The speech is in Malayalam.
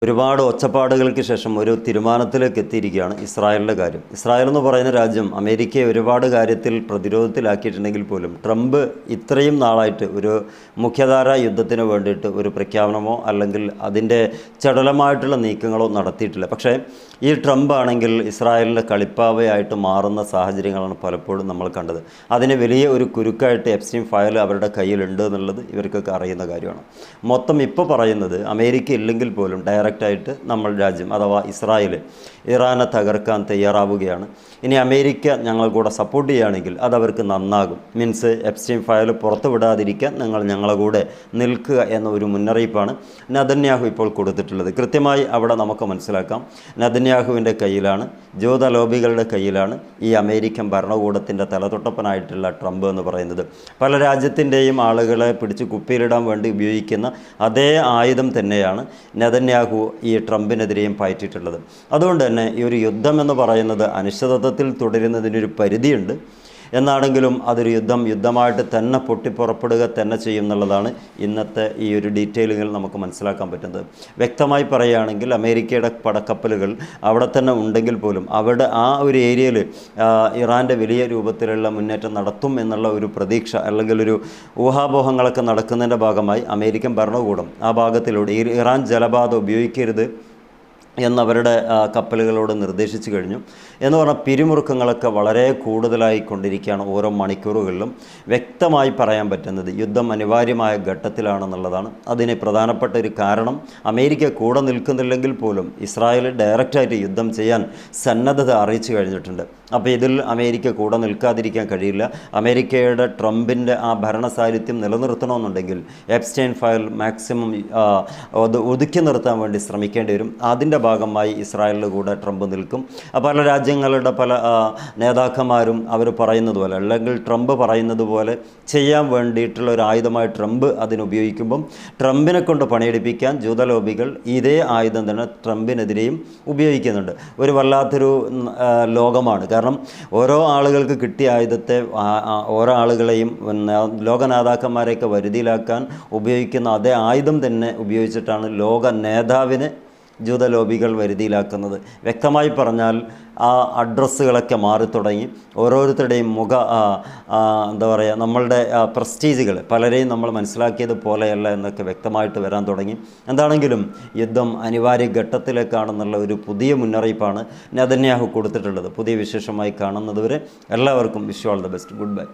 ഒരുപാട് ഒച്ചപ്പാടുകൾക്ക് ശേഷം ഒരു തീരുമാനത്തിലേക്ക് എത്തിയിരിക്കുകയാണ് ഇസ്രായേലിൻ്റെ കാര്യം. ഇസ്രായേൽ എന്ന് പറയുന്ന രാജ്യം അമേരിക്കയെ ഒരുപാട് കാര്യത്തിൽ പ്രതിരോധത്തിലാക്കിയിട്ടുണ്ടെങ്കിൽ പോലും ട്രംപ് ഇത്രയും നാളായിട്ട് ഒരു മുഖ്യധാര യുദ്ധത്തിന് വേണ്ടിയിട്ട് ഒരു പ്രഖ്യാപനമോ അല്ലെങ്കിൽ അതിൻ്റെ ചടുലമായിട്ടുള്ള നീക്കങ്ങളോ നടത്തിയിട്ടില്ല. പക്ഷേ ഈ ട്രംപ് ആണെങ്കിൽ ഇസ്രായേലിൻ്റെ കളിപ്പാവയായിട്ട് മാറുന്ന സാഹചര്യങ്ങളാണ് പലപ്പോഴും നമ്മൾ കണ്ടത്. അതിന് വലിയ ഒരു കുരുക്കായിട്ട് എപ്സ്റ്റീൻ ഫയൽ അവരുടെ കയ്യിലുണ്ട് എന്നുള്ളത് ഇവർക്കൊക്കെ അറിയുന്ന കാര്യമാണ്. മൊത്തം ഇപ്പോൾ പറയുന്നത് അമേരിക്ക ഇല്ലെങ്കിൽ പോലും ഡയറക്റ്റായിട്ട് നമ്മൾ രാജ്യം അഥവാ ഇസ്രായേൽ ഇറാനെ തകർക്കാൻ തയ്യാറാവുകയാണ്. ഇനി അമേരിക്ക ഞങ്ങൾ കൂടെ സപ്പോർട്ട് ചെയ്യുകയാണെങ്കിൽ അതവർക്ക് നന്നാകും. മീൻസ് എപ്സ്റ്റീൻ ഫയൽ പുറത്തു വിടാതിരിക്കാൻ നിങ്ങൾ ഞങ്ങളെ കൂടെ നിൽക്കുക എന്ന ഒരു മുന്നറിയിപ്പാണ് നെതന്യാഹു ഇപ്പോൾ കൊടുത്തിട്ടുള്ളത്. കൃത്യമായി അവിടെ നമുക്ക് മനസ്സിലാക്കാം, നെതന്യാഹുവിൻ്റെ കയ്യിലാണ്, ജൂത ലോബികളുടെ കയ്യിലാണ് ഈ അമേരിക്കൻ ഭരണകൂടത്തിൻ്റെ തലതൊട്ടപ്പനായിട്ടുള്ള ട്രംപ് എന്ന് പറയുന്നത്. പല രാജ്യത്തിൻ്റെയും ആളുകളെ പിടിച്ച് കുപ്പിയിലിടാൻ വേണ്ടി ഉപയോഗിക്കുന്ന അതേ ആയുധം തന്നെയാണ് നെതന്യാഹു ഈ ട്രംപിനെതിരെയും പയറ്റിയിട്ടുള്ളത്. അതുകൊണ്ട് തന്നെ ഈ ഒരു യുദ്ധം എന്ന് പറയുന്നത് അനിശ്ചിതത്വത്തിൽ തുടരുന്നതിനൊരു പരിധിയുണ്ട്. എന്നാണെങ്കിലും അതൊരു യുദ്ധമായിട്ട് തന്നെ പൊട്ടിപ്പുറപ്പെടുക തന്നെ ചെയ്യും എന്നുള്ളതാണ് ഇന്നത്തെ ഈ ഒരു ഡീറ്റെയിലുകൾ നമുക്ക് മനസ്സിലാക്കാൻ പറ്റുന്നത്. വ്യക്തമായി പറയുകയാണെങ്കിൽ അമേരിക്കയുടെ പടക്കപ്പലുകൾ അവിടെ തന്നെ ഉണ്ടെങ്കിൽ പോലും അവിടെ ആ ഒരു ഏരിയയിൽ ഇറാൻ്റെ വലിയ രൂപത്തിലുള്ള മുന്നേറ്റം നടത്തും എന്നുള്ള ഒരു പ്രതീക്ഷ അല്ലെങ്കിൽ ഒരു ഊഹാപോഹങ്ങളൊക്കെ നടക്കുന്നതിൻ്റെ ഭാഗമായി അമേരിക്കൻ ഭരണകൂടം ആ ഭാഗത്തിലൂടെ ഇറാൻ ജലപാത ഉപയോഗിക്കരുത് എന്നവരുടെ കപ്പലുകളോട് നിർദ്ദേശിച്ചു കഴിഞ്ഞു. എന്ന് പറഞ്ഞാൽ പിരിമുറുക്കങ്ങളൊക്കെ വളരെ കൂടുതലായി കൊണ്ടിരിക്കുകയാണ്. ഓരോ മണിക്കൂറുകളിലും വ്യക്തമായി പറയാൻ പറ്റുന്നത് യുദ്ധം അനിവാര്യമായ ഘട്ടത്തിലാണെന്നുള്ളതാണ്. അതിന് പ്രധാനപ്പെട്ട ഒരു കാരണം അമേരിക്ക കൂടെ നിൽക്കുന്നില്ലെങ്കിൽ പോലും ഇസ്രായേൽ ഡയറക്റ്റായിട്ട് യുദ്ധം ചെയ്യാൻ സന്നദ്ധത അറിയിച്ചു കഴിഞ്ഞിട്ടുണ്ട്. അപ്പോൾ ഇതിൽ അമേരിക്ക കൂടെ നിൽക്കാതിരിക്കാൻ കഴിയില്ല. അമേരിക്കയുടെ ട്രംപിൻ്റെ ആ ഭരണസാന്നിധ്യം നിലനിർത്തണമെന്നുണ്ടെങ്കിൽ എപ്സ്റ്റൈൻ ഫയൽ മാക്സിമം ഒതുക്കി നിർത്താൻ വേണ്ടി ശ്രമിക്കേണ്ടി വരും. അതിൻ്റെ ഭാഗമായി ഇസ്രായേലിൻ്റെ കൂടെ ട്രംപ് നിൽക്കും. പല രാജ്യങ്ങളുടെ പല നേതാക്കന്മാരും അവർ പറയുന്നത് പോലെ അല്ലെങ്കിൽ ട്രംപ് പറയുന്നത് പോലെ ചെയ്യാൻ വേണ്ടിയിട്ടുള്ള ഒരു ആയുധമായി ട്രംപ് അതിനുപയോഗിക്കുമ്പം ട്രംപിനെ കൊണ്ട് പണിയെടുപ്പിക്കാൻ ജൂത ലോബികൾ ഇതേ ആയുധം തന്നെ ട്രംപിനെതിരെയും ഉപയോഗിക്കുന്നുണ്ട്. ഒരു വല്ലാത്തൊരു ലോകമാണ്. കാരണം ഓരോ ആളുകൾക്ക് കിട്ടിയ ആയുധത്തെ ഓരോ ആളുകളെയും ലോക നേതാക്കന്മാരെയൊക്കെ വരുതിയിലാക്കാൻ ഉപയോഗിക്കുന്ന അതേ ആയുധം തന്നെ ഉപയോഗിച്ചിട്ടാണ് ലോക നേതാവിനെ ജൂത ലോബികൾ വരുതിയിലാക്കുന്നത്. വ്യക്തമായി പറഞ്ഞാൽ ആ അഡ്രസ്സുകളൊക്കെ മാറിത്തുടങ്ങി. ഓരോരുത്തരുടെയും എന്താ പറയുക, നമ്മളുടെ പ്രസ്റ്റീജുകൾ പലരെയും നമ്മൾ മനസ്സിലാക്കിയത് പോലെയല്ല എന്നൊക്കെ വ്യക്തമായിട്ട് വരാൻ തുടങ്ങി. എന്താണെങ്കിലും യുദ്ധം അനിവാര്യ ഘട്ടത്തിലേക്കാണെന്നുള്ള ഒരു പുതിയ മുന്നറിയിപ്പാണ് നെതന്യാഹു കൊടുത്തിട്ടുള്ളത്. പുതിയ വിശേഷമായി കാണുന്നതുവരെ എല്ലാവർക്കും wish you all the best. Good bye.